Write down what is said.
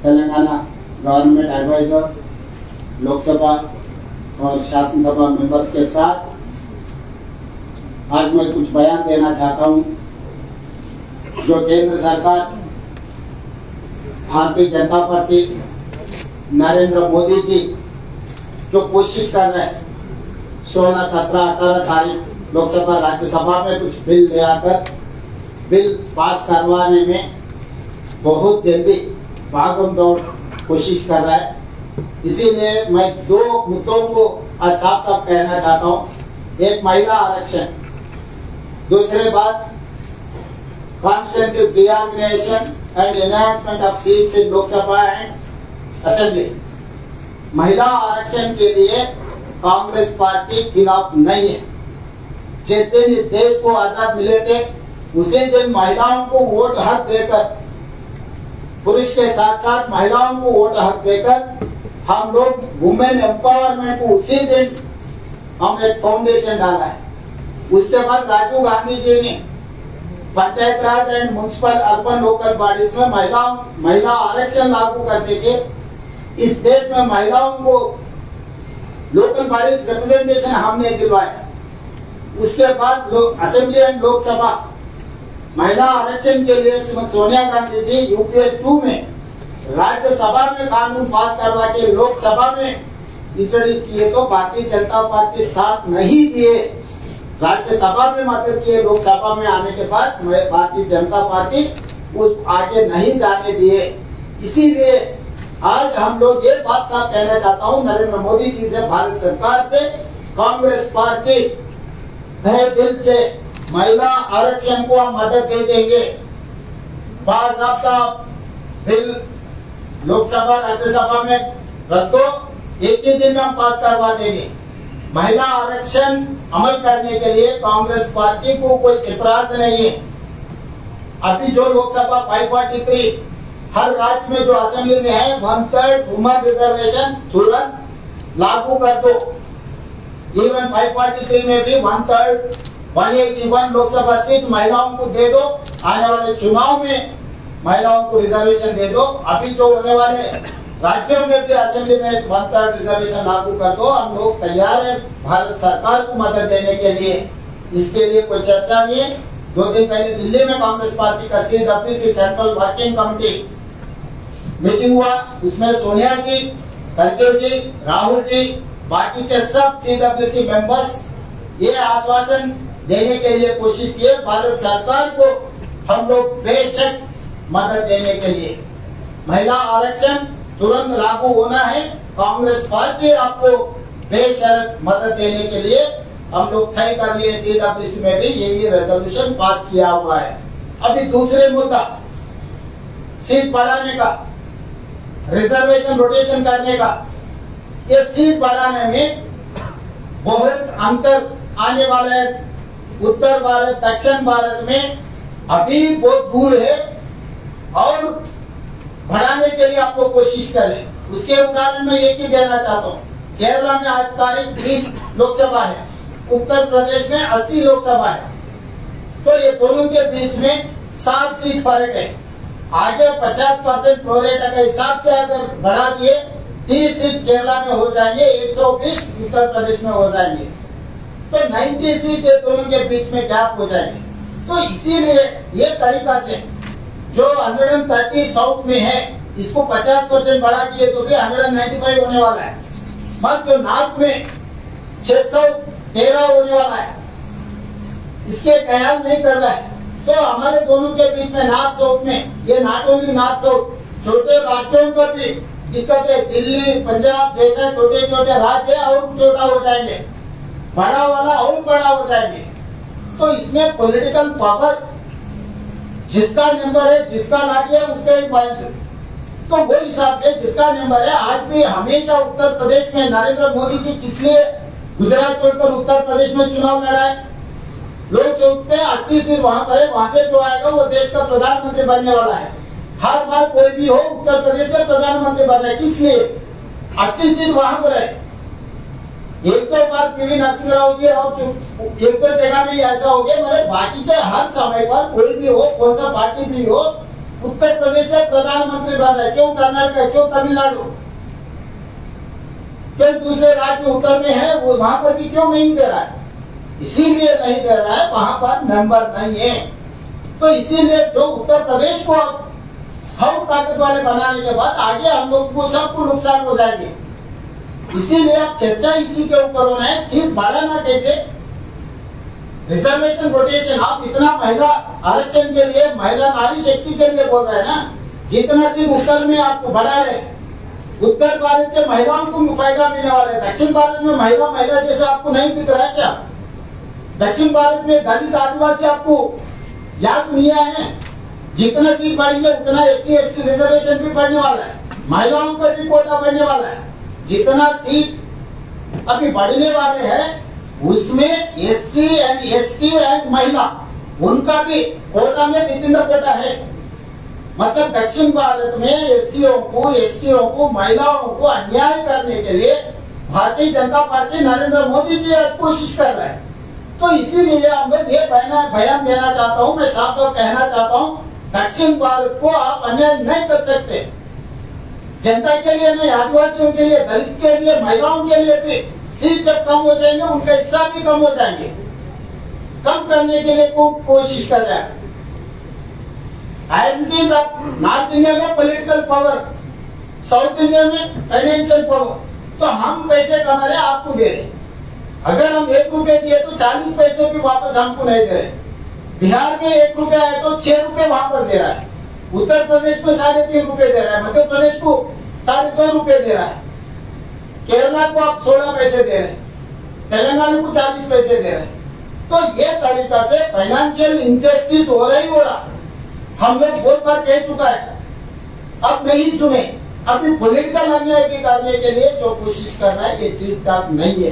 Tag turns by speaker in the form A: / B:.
A: Telangana government adviser, Lok Sabha और शासन सभा मेंबर्स के साथ आज मैं कुछ बयान देना चाहता हूं। जो केंद्र सरकार भारतीय जनता पार्टी नरेंद्र मोदी जी जो कोशिश कर रहे हैं 16, 17, 18 तारीख लोकसभा राज्यसभा में कुछ बिल ले आकर बिल पास करवाने में बहुत जल्दी भागम दौड़ कोशिश कर रहा है। इसीलिए मैं दो मुद्दों को आज साफ साफ कहना चाहता हूं। एक महिला आरक्षण, दूसरी बात constituency reorganization and enhancement of seats in Lok Sabha and assembly. महिला आरक्षण के लिए कांग्रेस पार्टी खिलाफ नहीं है। जिस दिन इस देश को आजाद मिले थे उसी दिन महिलाओं को वोट हक देकर, पुरुष के साथ साथ महिलाओं को वोट हक देकर हम लोग वुमेन एम्पावरमेंट को उसी दिन हम एक फाउंडेशन डाला है। उसके बाद राजीव गांधी जी ने panchayat raj and municipal urban local bodies में महिला आरक्षण लागू करने के इस देश में महिलाओं को लोकल बॉडीज रिप्रेजेंटेशन हमने दिलवाया। उसके बाद असेंबली एंड लोकसभा महिला आरक्षण के लिए श्रीमती सोनिया गांधी जी यूपीए 2 में राज्यसभा में कानून पास करवा के लोकसभा में इंट्रोड्यूस किए तो भारतीय जनता पार्टी साथ नहीं दिए। राज्यसभा में मदद किए, लोकसभा में आने के बाद भारतीय जनता पार्टी उस आगे नहीं जाने दिए। इसीलिए आज हम लोग ये बात साफ कहना चाहता हूँ नरेंद्र मोदी जी से, भारत सरकार से, कांग्रेस पार्टी तहे दिल से महिला आरक्षण को हम मदद दे देंगे। बाज़ाब्ता बिल लोकसभा राज्यसभा में रखो, एक ही दिन में हम पास करवा देंगे। महिला आरक्षण अमल करने के लिए कांग्रेस पार्टी को कोई इतराज नहीं है। अभी जो लोकसभा 543 हर राज्य में जो असेंबली में है 1/3 वुमेन रिजर्वेशन तुरंत लागू कर दो। इवन 543 में भी 1/3 181 लोकसभा सीट महिलाओं को दे दो। आने वाले चुनाव में महिलाओं को रिजर्वेशन दे दो। अभी जो होने वाले राज्यों में भी असेंबली में 1/3 रिजर्वेशन लागू कर दो। हम लोग तैयार है भारत सरकार को मदद देने के लिए। इसके लिए कोई चर्चा नहीं है। 2 दिन पहले दिल्ली में कांग्रेस पार्टी का CWC central working committee meeting हुआ। उसमें सोनिया जी, खड़गे जी, राहुल जी, बाकी के सब CWC मेंबर्स ये आश्वासन देने के लिए कोशिश किए भारत सरकार को हम लोग बेशक मदद देने के लिए। महिला आरक्षण तुरंत लागू होना है। कांग्रेस पार्टी आपको बेशर्त मदद देने के लिए हम लोग तय कर लिए। CWC में भी यही रेजोल्यूशन पास किया हुआ है। अभी दूसरे मुद्दा सीट बढ़ाने का, रिजर्वेशन रोटेशन करने का। ये सीट बढ़ाने में बहुत अंतर आने वाला है। उत्तर भारत, दक्षिण भारत में अभी बहुत दूर है और बढ़ाने के लिए आपको कोशिश करें। उसके उदाहरण में एक ही देना चाहता हूँ। केरला में आज तारीख 20 लोकसभा है, उत्तर प्रदेश में 80 लोकसभा है। तो ये दोनों के बीच में 7 सीट फर्क है। आगे 50% प्रोरेटा के हिसाब से अगर बढ़ा दिए 30 सीट केरला में हो जाएंगे, 120 उत्तर प्रदेश में हो जाएंगे। तो 90 सीट दोनों के बीच में गैप हो जाएंगे। तो इसीलिए ये तरीका से जो 130 साउथ में है इसको 50% बढ़ा दिए तो भी 195 होने वाला है। मत जो नॉर्थ में 613 होने वाला है, इसके ख्याल नहीं कर रहा है। तो हमारे दोनों के बीच में नॉर्थ साउथ में, ये नॉट ओनली नॉर्थ साउथ, छोटे राज्यों का भी दिक्कत है। दिल्ली, पंजाब जैसे छोटे छोटे राज्य और छोटा हो जाएंगे, बड़ा वाला और बड़ा हो जाएंगे। तो इसमें पॉलिटिकल पावर जिसका नंबर है, जिसका लागे है उसका ही पॉइंट। तो वो हिसाब से जिसका नंबर है, आज भी हमेशा उत्तर प्रदेश में नरेंद्र मोदी जी किस लिए गुजरात छोड़कर उत्तर प्रदेश में चुनाव लड़ाए? लोग सोचते हैं 80 सीट वहां पर है, वहां से जो आएगा वो देश का प्रधानमंत्री बनने वाला है। हर बार कोई भी हो उत्तर प्रदेश से प्रधानमंत्री बन रहा है, किस लिए? 80 सीट वहां पर है। एक दो बार पीवी नरसिंह राव जी और एक दो जगह में ऐसा हो गया, मतलब बाकी के हर समय पर कोई भी हो, कौन सा पार्टी भी हो, उत्तर प्रदेश से प्रधानमंत्री बन रहे, क्यों कर्नाटक, क्यों तमिलनाडु, क्यों दूसरे राज्य उत्तर में है वो वहां पर भी क्यों नहीं दे रहा है? इसीलिए नहीं दे रहा है, वहां पर नंबर नहीं है। तो इसीलिए जो उत्तर प्रदेश को हम ताकत वाले बनाने के बाद आगे हम लोग को सबको नुकसान हो जाएंगे। इसीलिए आप चर्चा इसी के ऊपर होना है, सिर्फ बढ़ाना कैसे, रिजर्वेशन रोटेशन। आप इतना महिला आरक्षण के लिए, महिला नारी शक्ति के लिए बोल रहे हैं ना, जितना सिर्फ उत्तर में आपको बढ़ा रहे, उत्तर भारत के महिलाओं को फायदा मिलने वाला है। दक्षिण भारत में महिला जैसा आपको नहीं दिख रहा है क्या? दक्षिण भारत में दलित आदिवासी आपको याद नहीं आए हैं? जितना सीट बढ़ेंगे उतना SC ST रिजर्वेशन भी बढ़ने वाला है, महिलाओं का भी कोटा बढ़ने वाला है। जितना सीट अभी बढ़ने वाले हैं उसमें SC एंड ST एंड महिला उनका भी कोटा में विभिन्न कोटा है। मतलब दक्षिण भारत में SCओ को, STओ को, महिलाओं को अन्याय करने के लिए भारतीय जनता पार्टी नरेंद्र मोदी जी आज कोशिश कर रहे हैं। तो इसीलिए मैं ये बयान देना चाहता हूँ, मैं साफ साफ कहना चाहता हूँ, दक्षिण भारत को आप अन्याय नहीं कर सकते। जनता के लिए नहीं, आदिवासियों के लिए, दलित के लिए, महिलाओं के लिए भी सीट जब कम हो जाएंगे उनका हिस्सा भी कम हो जाएंगे। कम करने के लिए कोशिश कर रहे हैं। As it is north India में पॉलिटिकल पावर, साउथ इंडिया में फाइनेंशियल पावर, तो हम पैसे कमा रहे आपको दे रहे। अगर हम 1 रुपए दिए तो 40 पैसे भी वापस हमको नहीं दे रहे। बिहार में 1 रुपया है तो 6 रुपए वहां पर दे रहा है, उत्तर प्रदेश में 3.5 रुपए दे रहा है, मध्य प्रदेश को 2.5 रुपए दे रहा है, केरला को आप 16 पैसे दे रहे हैं, तेलंगाना को 40 पैसे दे रहे हैं। तो ये तरीका से फाइनेंशियल इनजस्टिस हो रहा। हम लोग बहुत बार कह चुका है, अब नहीं सुने। अभी पॉलिटिकल अन्याय भी करने के लिए जो कोशिश कर रहा है ये ठीक ठाक नहीं है।